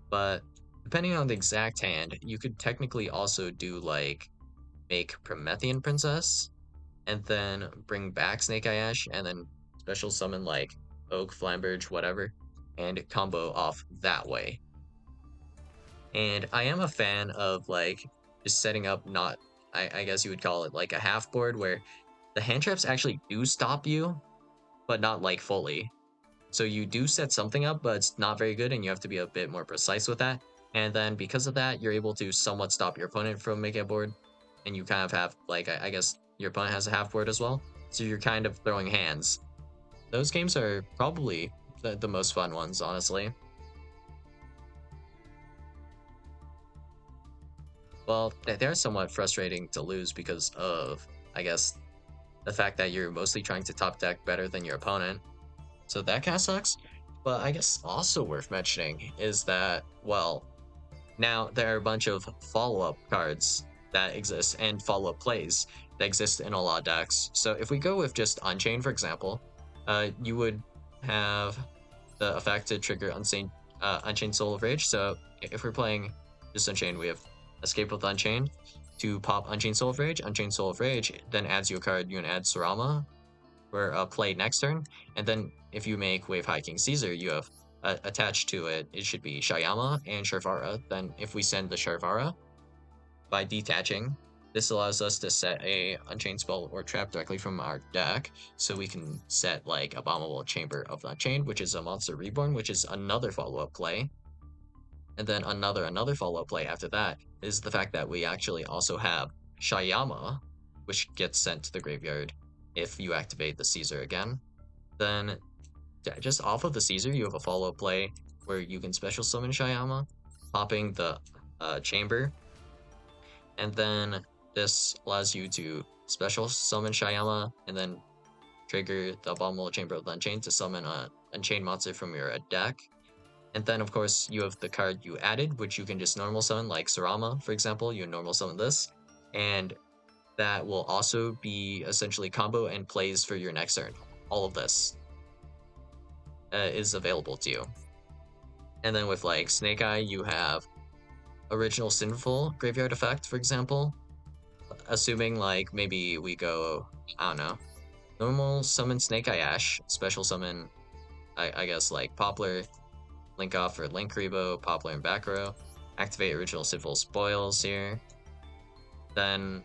But depending on the exact hand, you could technically also do like make Promethean Princess and then bring back Snake Eye Ash and then special summon like Oak, Flamberge, whatever, and combo off that way. And I am a fan of like just setting up not I guess you would call it like a half board where the hand traps actually do stop you, but not like fully. So you do set something up, but it's not very good, and you have to be a bit more precise with that. And then because of that, you're able to somewhat stop your opponent from making a board, and you kind of have like I guess your opponent has a half board as well. So you're kind of throwing hands. Those games are probably the most fun ones, honestly. Well, they're somewhat frustrating to lose because of, I guess, the fact that you're mostly trying to top deck better than your opponent. So that kind of sucks. But I guess also worth mentioning is that, well, now there are a bunch of follow-up cards that exist and follow-up plays that exist in a lot of decks. So if we go with just Unchained, for example, you would have the effect to trigger Unchained Soul of Rage. So if we're playing just Unchained, we have Escape with Unchained to pop Unchained Soul of Rage. Unchained Soul of Rage then adds you a card. You can add Sarama for a play next turn, and then if you make Wave High King Caesar, you have attached to it. It should be Shayama and Sharvara. Then if we send the Sharvara by detaching, this allows us to set a Unchained spell or trap directly from our deck, so we can set like Abominable Chamber of the Unchained, which is a Monster Reborn, which is another follow-up play. And then another follow-up play after that is the fact that we actually also have Shayama, which gets sent to the graveyard if you activate the Caesar again. Then just off of the Caesar, you have a follow-up play where you can special summon Shayama, popping the chamber, and then this allows you to special summon Shayama and then trigger the Abominable Chamber of the Unchained to summon a Unchained monster from your deck. And then, of course, you have the card you added, which you can just normal summon, like Sarama, for example. You normal summon this, and that will also be essentially combo and plays for your next turn. All of this is available to you. And then with like Snake Eye, you have Original Sinful Graveyard Effect, for example. Assuming like maybe we go, I don't know, normal summon Snake Eye Ash, special summon, I guess like Poplar, Link off for Link Rebo, Poplar, and back row. Activate Original Sinful Spoils here. Then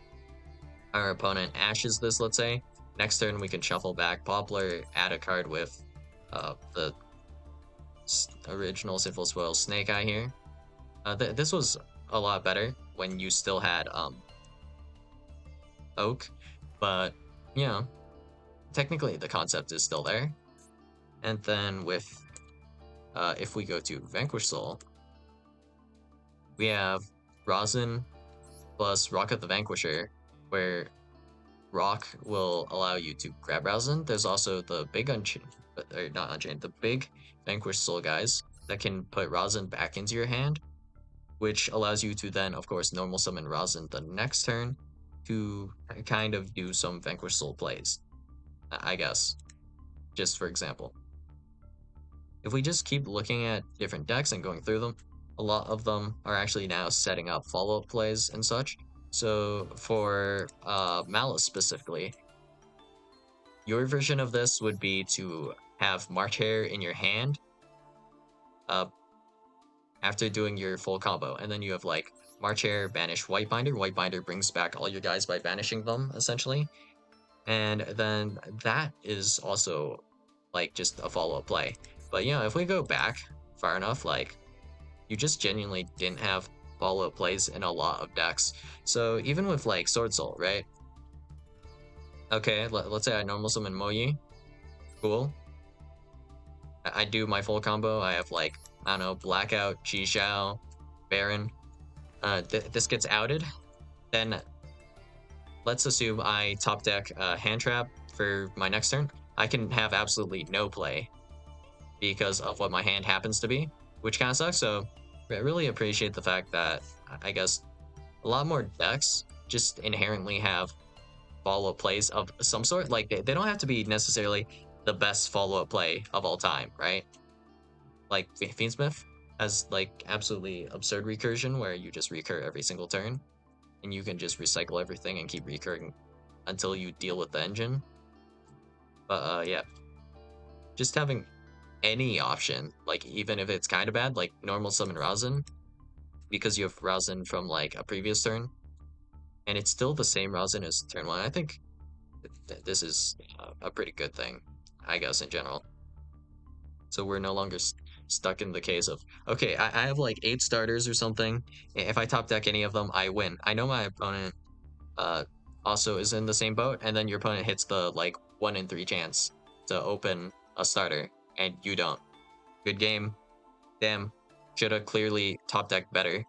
our opponent ashes this, let's say. Next turn we can shuffle back Poplar, add a card with the Original Sinful Spoils Snake Eye here. This was a lot better when you still had Oak, but you know, technically the concept is still there. And then with if we go to Vanquish Soul, we have Rosin plus Rock of the Vanquisher, where Rock will allow you to grab Rosin. There's also the big not Unchained, the big Vanquish Soul guys that can put Rosin back into your hand, which allows you to then, of course, normal summon Rosin the next turn to kind of do some Vanquish Soul plays, I guess, just for example. If we just keep looking at different decks and going through them, a lot of them are actually now setting up follow-up plays and such. So for Malice specifically, your version of this would be to have March Hare in your hand after doing your full combo, and then you have like March Hare, banish Whitebinder. Whitebinder brings back all your guys by banishing them, essentially. And then that is also like just a follow-up play. But you know, if we go back far enough, like you just genuinely didn't have follow-up plays in a lot of decks. So even with like Sword Soul, right? Okay, let's say I normal summon Moyi. Cool. I do my full combo. I have like, I don't know, Blackout, Chi Xiao, Baron. This gets outed. Then let's assume I top deck Hand Trap for my next turn. I can have absolutely no play because of what my hand happens to be, which kind of sucks. So I really appreciate the fact that I guess a lot more decks just inherently have follow-up plays of some sort. Like they don't have to be necessarily the best follow-up play of all time, right? Like Fiendsmith has like absolutely absurd recursion where you just recur every single turn and you can just recycle everything and keep recurring until you deal with the engine. But yeah, just having any option, like even if it's kind of bad, like normal summon Rosin, because you have Rosin from like a previous turn, and it's still the same Rosin as turn one. I think this is a pretty good thing, I guess, in general. So we're no longer stuck in the case of, okay, I have like 8 starters or something. If I top deck any of them, I win. I know my opponent uh, also is in the same boat, and then your opponent hits the like 1 in 3 chance to open a starter, and you don't. Good game. Damn. Should have clearly top decked better.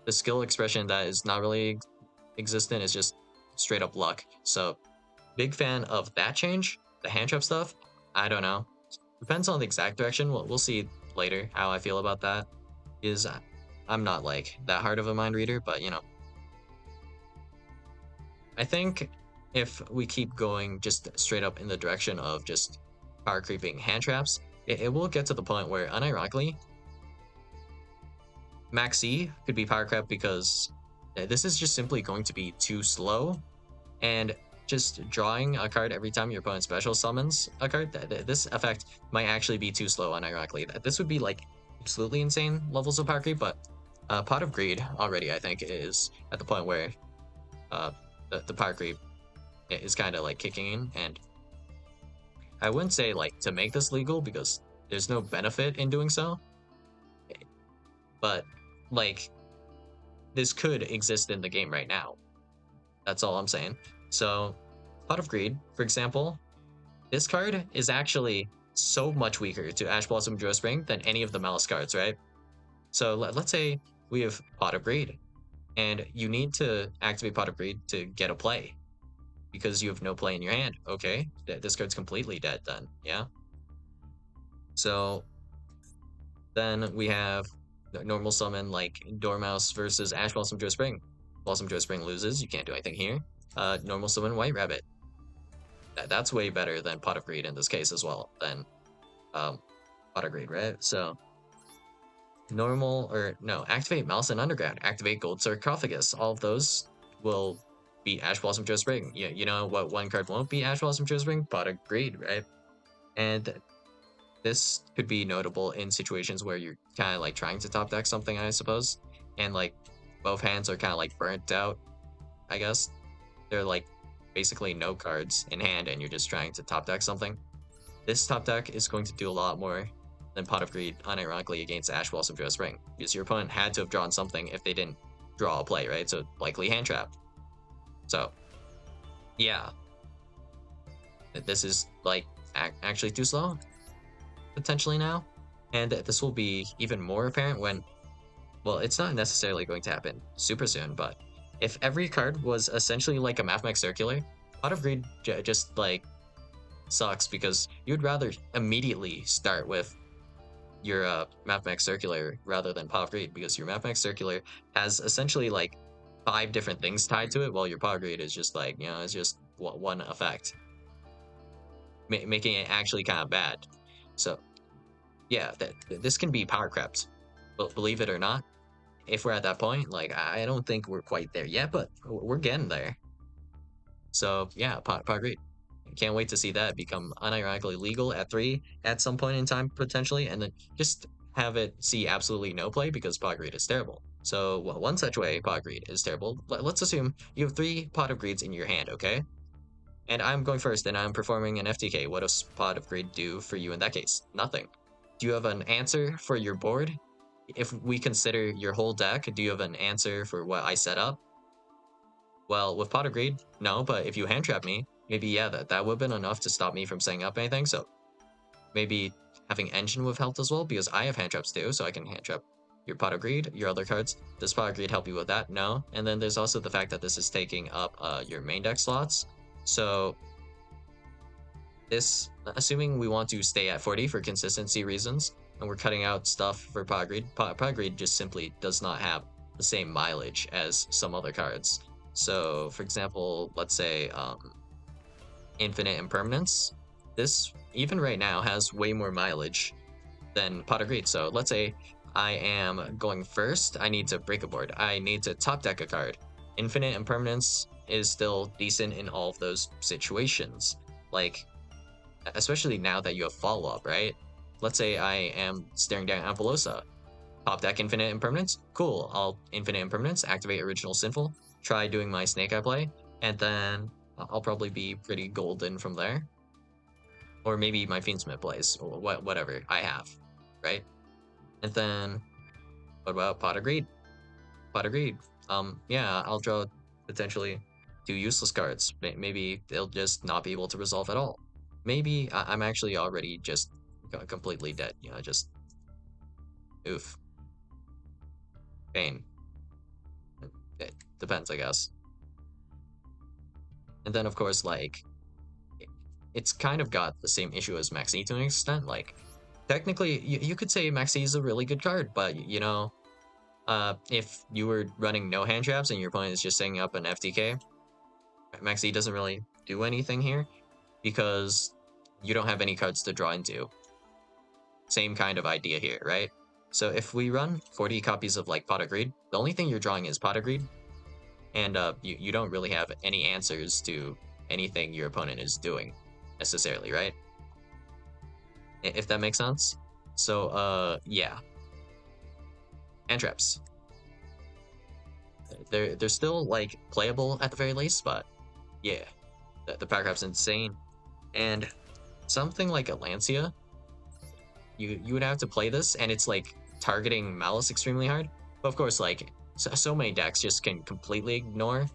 The skill expression that is not really existent is just straight up luck. So, big fan of that change. The hand trap stuff, I don't know. Depends on the exact direction. We'll see later how I feel about that. Is I'm not like that hard of a mind reader, but you know. I think if we keep going just straight up in the direction of just power creeping hand traps, it will get to the point where, unironically, Max E could be power crept because this is just simply going to be too slow, and just drawing a card every time your opponent special summons a card, this effect might actually be too slow, unironically. This would be like absolutely insane levels of power creep, but Pot of Greed already, I think, is at the point where uh, the power creep is kind of like kicking in, and I wouldn't say like to make this legal because there's no benefit in doing so, but like this could exist in the game right now. That's all I'm saying. So, Pot of Greed, for example, this card is actually so much weaker to Ash Blossom Joe Spring than any of the Malice cards, right? So let's say we have Pot of Greed, and you need to activate Pot of Greed to get a play because you have no play in your hand. Okay, this card's completely dead then, yeah? So then we have normal summon like Dormouse versus Ash Blossom Joe Spring. Blossom Joe Spring loses, you can't do anything here. Normal summon White Rabbit. That's way better than Pot of Greed in this case as well, than Pot of Greed, right? So normal, or no, activate Malice and Underground, activate Gold Sarcophagus. All of those will beat Ash Blossom Joe Spring. You know what one card won't beat Ash Blossom Joe Spring? Pot of Greed, right? And this could be notable in situations where you're kind of like trying to top deck something, I suppose, and like both hands are kind of like burnt out, I guess. They're like basically no cards in hand and you're just trying to top deck something. This top deck is going to do a lot more than Pot of Greed, unironically, against Ash Blossom Joe Spring, because your opponent had to have drawn something if they didn't draw a play, right? So likely hand trap. So yeah, this is like actually too slow potentially now, and this will be even more apparent when, well, it's not necessarily going to happen super soon, but if every card was essentially like a Mathmech Circular, Pot of Greed just like sucks because you'd rather immediately start with your Mathmech Circular rather than Pot of Greed, because your Mathmech Circular has essentially like 5 different things tied to it, while your Pot of Greed is just like, you know, it's just one effect, making it actually kind of bad. So yeah, this can be power crept, but believe it or not, if we're at that point, like I don't think we're quite there yet, but we're getting there. So yeah, Pot of Greed. Can't wait to see that become unironically legal at 3 at some point in time potentially, and then just have it see absolutely no play because Pot of Greed is terrible. So one such way Pot of Greed is terrible. Let's assume you have 3 Pot of Greeds in your hand, okay? And I'm going first, and I'm performing an FTK. What does Pot of Greed do for you in that case? Nothing. Do you have an answer for your board? If we consider your whole deck, do you have an answer for what I set up? Well, with Pot of Greed, no, but if you hand trap me, maybe yeah, that would have been enough to stop me from setting up anything. So maybe having Engine would have helped as well, because I have hand traps too, so I can hand trap your Pot of Greed, your other cards. Does Pot of Greed help you with that? No. And then there's also the fact that this is taking up your main deck slots. So this, assuming we want to stay at 40 for consistency reasons, and we're cutting out stuff for Pot of Greed, Pot of Greed just simply does not have the same mileage as some other cards. So, for example, let's say Infinite Impermanence. This, even right now, has way more mileage than Pot of Greed. So let's say I am going first, I need to break a board. I need to top deck a card. Infinite Impermanence is still decent in all of those situations. Like, especially now that you have follow-up, right? Let's say I am staring down Ampelosa. Pop deck Infinite Impermanence? Cool, I'll Infinite Impermanence, activate Original Sinful, try doing my Snake Eye play, and then I'll probably be pretty golden from there. Or maybe my Fiendsmith plays, or whatever I have, right? And then, what about Pot of Greed? Pot of Greed. Yeah, I'll draw potentially 2 useless cards. Maybe they'll just not be able to resolve at all. Maybe I'm actually already just completely dead. You know, just oof, pain. It depends, I guess. And then, of course, like it's kind of got the same issue as Maxi to an extent. Like, technically, you could say Maxi is a really good card, but you know, if you were running no hand traps and your opponent is just setting up an FTK, Maxi doesn't really do anything here because you don't have any cards to draw into. Same kind of idea here, right? So if we run 40 copies of like Pot of Greed, the only thing you're drawing is Pot of Greed, and you don't really have any answers to anything your opponent is doing necessarily, right? If that makes sense. So yeah, hand traps. They're still like playable at the very least, but yeah, the paragraph's insane. And something like a Lancia, you would have to play this, and it's like targeting Malice extremely hard. But of course, like so many decks just can completely ignore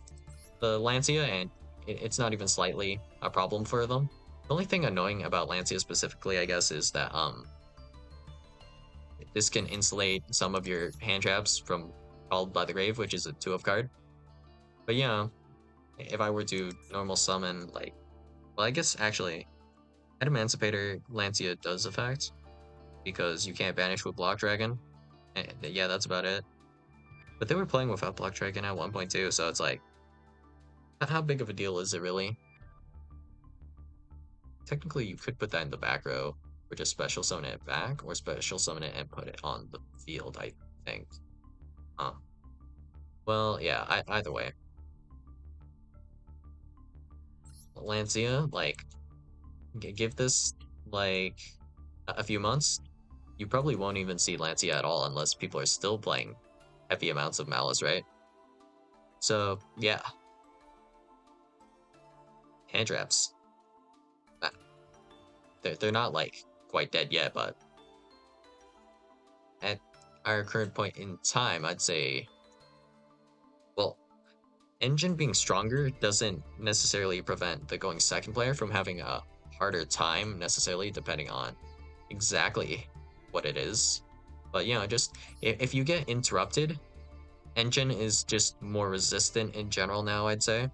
the Lancia, and it's not even slightly a problem for them. The only thing annoying about Lancia specifically, I guess, is that this can insulate some of your hand traps from Called by the Grave, which is a 2 of card. But yeah, if I were to normal summon, like, well, I guess actually, at Emancipator, Lancia does affect, because you can't banish with Block Dragon. And yeah, that's about it. But they were playing without Block Dragon at 1.2, so it's like, how big of a deal is it really? Technically, you could put that in the back row, or just special summon it back, or special summon it and put it on the field, I think. Well, yeah, either way. Lancia, like, give this, like, a few months, you probably won't even see Lancia at all unless people are still playing heavy amounts of Malice, right? So, yeah, hand traps. Uh, they're not, like, quite dead yet, but at our current point in time, I'd say, well, Engine being stronger doesn't necessarily prevent the going second player from having a harder time, necessarily, depending on exactly what it is. But, you know, just if you get interrupted, Engine is just more resistant in general now, I'd say.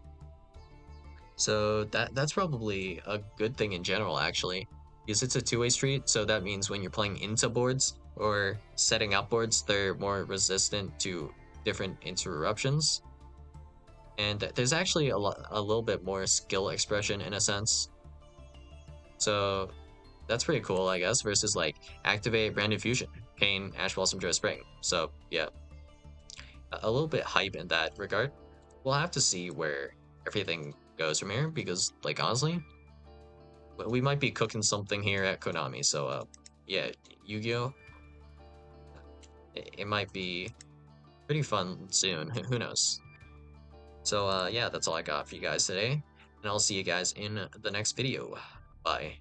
So that's probably a good thing in general, actually, because it's a two-way street. So that means when you're playing into boards or setting up boards, they're more resistant to different interruptions. And there's actually a little bit more skill expression in a sense. So that's pretty cool, I guess, versus like activate Branded Fusion, Pain, Ash Blossom, Joe Spring. So yeah, a little bit hype in that regard. We'll have to see where everything goes from here, because like honestly, we might be cooking something here at Konami. So yeah, Yu-Gi-Oh, it might be pretty fun soon. Who knows? So yeah, that's all I got for you guys today, and I'll see you guys in the next video. Bye.